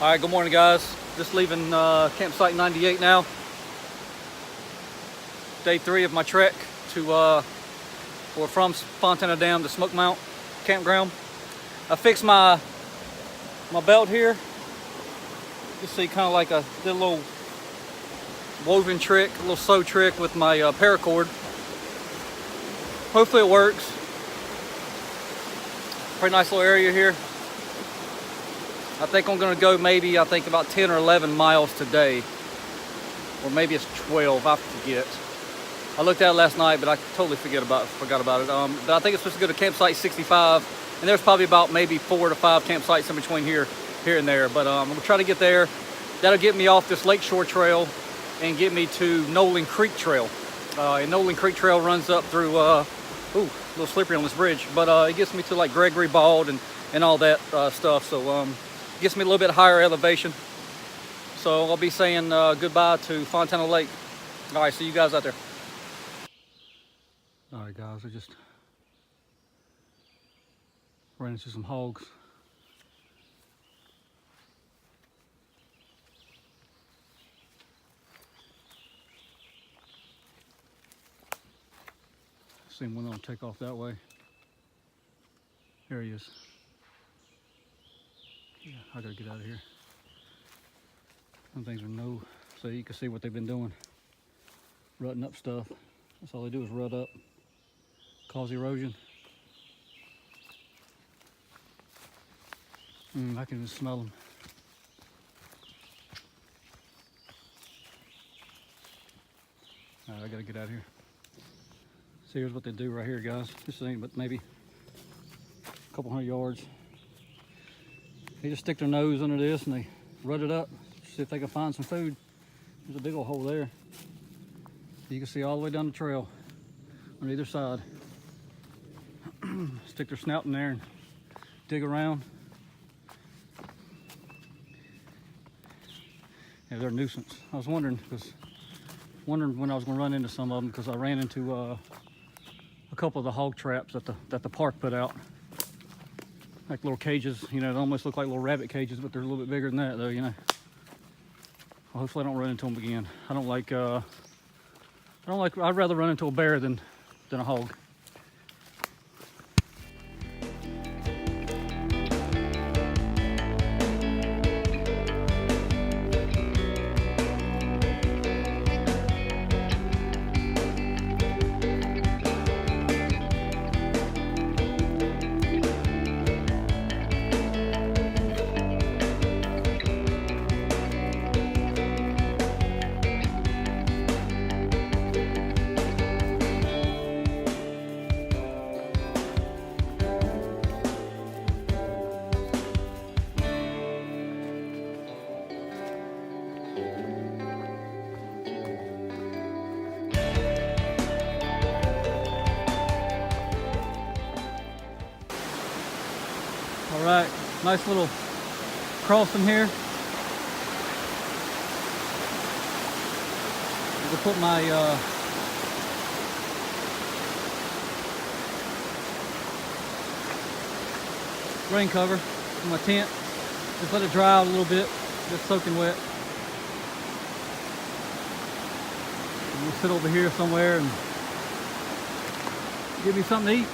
All right, good morning, guys. Just leaving campsite 98 now. Day 3 of my trek to or from Fontana Dam to Smoke Mount campground. I fixed my belt here. You see, kind of like did a little woven trick, a little sew trick with my paracord. Hopefully it works. Pretty nice little area here. I think I'm gonna go maybe, about 10 or 11 miles today. Or maybe it's 12, I forget. I looked at it last night, but I totally forgot about it. But I think it's supposed to go to campsite 65. And there's probably about maybe 4 to 5 campsites in between here and there. But I'm gonna try to get there. That'll get me off this Lakeshore Trail and get me to Nolan Creek Trail. And Nolan Creek Trail runs up through, ooh, a little slippery on this bridge. But it gets me to like Gregory Bald and all that stuff. So gets me a little bit higher elevation. So I'll be saying goodbye to Fontana Lake. All right, see you guys out there. All right, guys, I just ran into some hogs. Seen one of them take off that way. There he is. Yeah, I gotta get out of here. Some things are no, so you can see what they've been doing. Rutting up stuff. That's all they do is rut up, cause erosion. I can just smell them. All right, I gotta get out of here. See, here's what they do right here, guys. This ain't but maybe a couple hundred yards. They just stick their nose under this and they rut it up, see if they can find some food. There's a big old hole there. You can see all the way down the trail on either side. Stick their snout in there and dig around. Yeah, they're a nuisance. I was wondering when I was going to run into some of them, because I ran into a couple of the hog traps that the park put out. Like little cages, you know, they almost look like little rabbit cages, but they're a little bit bigger than that, though, you know. Well, hopefully I don't run into them again. I'd rather run into a bear than a hog. All right, nice little crossing here. I'm gonna put my rain cover in my tent. Just let it dry out a little bit, just soaking wet. And we'll sit over here somewhere and give me something to eat.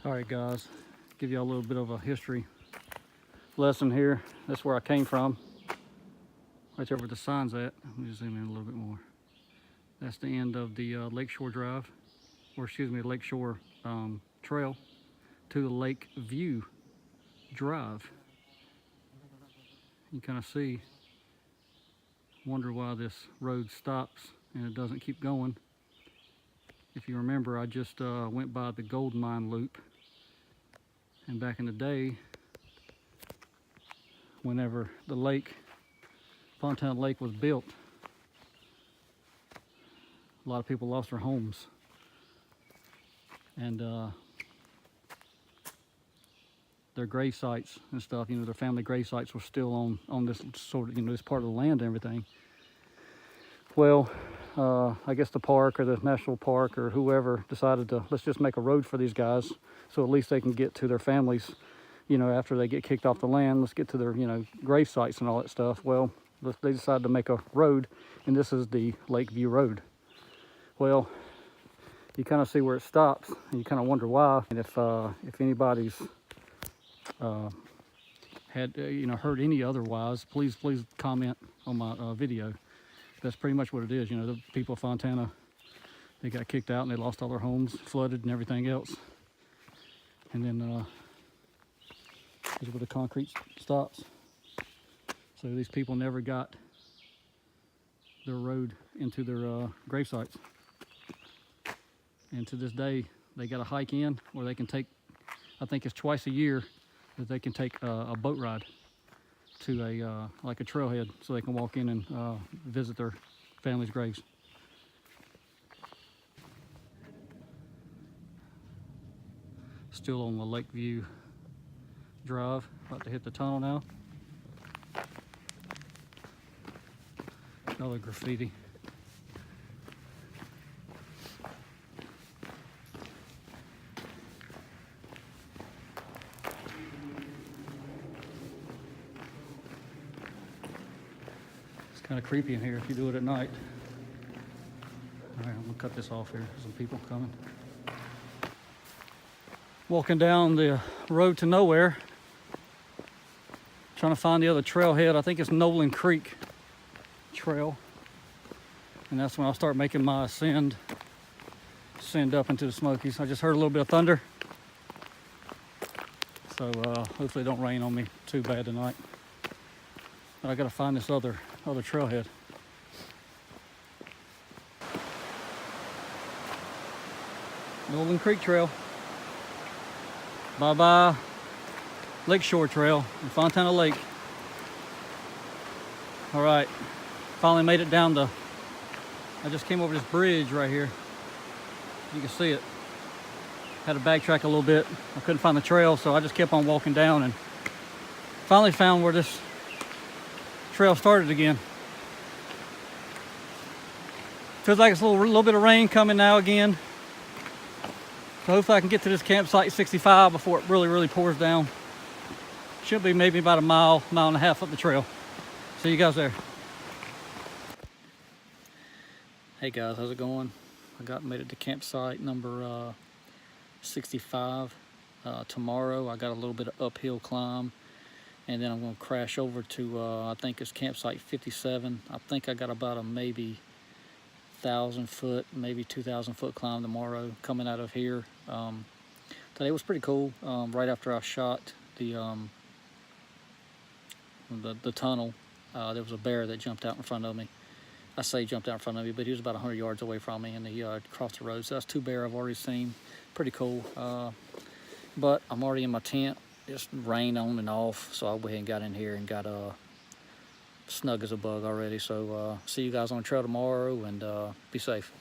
All right, guys, give you all a little bit of a history lesson here. That's where I came from. Right there where the sign's at. Let me zoom in a little bit more. That's the end of the Lakeshore Drive, or excuse me, Lakeshore Trail to the Lake View Drive. You kind of see, wonder why this road stops and it doesn't keep going. If you remember, I just went by the gold mine loop. And back in the day, whenever the lake Fontana Lake was built, a lot of people lost their homes. And their grave sites and stuff, their family grave sites were still on this sort of, this part of the land and everything. Well, I guess the park or the national park or whoever decided to, let's just make a road for these guys so at least they can get to their families, after they get kicked off the land. Let's get to their, grave sites and all that stuff. Well, they decided to make a road, and this is the Lakeview Road. Well, you kind of see where it stops, and you kind of wonder why. And if anybody's had heard any otherwise, please comment on my video. That's pretty much what it is. The people of Fontana, they got kicked out and they lost all their homes, flooded and everything else. And then this is where the concrete stops. So these people never got their road into their grave sites. And to this day, they got to hike in, or they can take, I think it's twice a year that they can take a boat ride to like a trailhead, so they can walk in and visit their family's graves. Still on the Lakeview Drive, about to hit the tunnel now. Another graffiti. Kind of creepy in here if you do it at night. All right, I'm gonna cut this off here. There's some people coming. Walking down the road to nowhere, trying to find the other trailhead. I think it's Nolan Creek Trail, and that's when I'll start making my ascend up into the Smokies. I just heard a little bit of thunder, so hopefully it don't rain on me too bad tonight. But I gotta find this other trailhead. Nolan Creek Trail. Bye-bye Lakeshore Trail in Fontana Lake. All right, finally made it down I just came over this bridge right here. You can see it. Had to backtrack a little bit. I couldn't find the trail, so I just kept on walking down and finally found where this trail started again. Feels like it's a little bit of rain coming now again. So hopefully I can get to this campsite 65 before it really pours down. Should be maybe about a mile and a half up the trail. See you guys there. Hey guys, how's it going? I made it to campsite number 65. Tomorrow I got a little bit of uphill climb, and then I'm going to crash over to I think it's campsite 57. I think I got about a maybe 1,000 foot, maybe 2,000 foot climb tomorrow coming out of here. Today was pretty cool. Right after I shot the tunnel, there was a bear that jumped out in front of me. I say jumped out in front of me, but he was about 100 yards away from me, and he crossed the road. So that's 2 bear I've already seen. Pretty cool. But I'm already in my tent. It's rain on and off, so I went ahead and got in here and got snug as a bug already. So see you guys on the trail tomorrow, and be safe.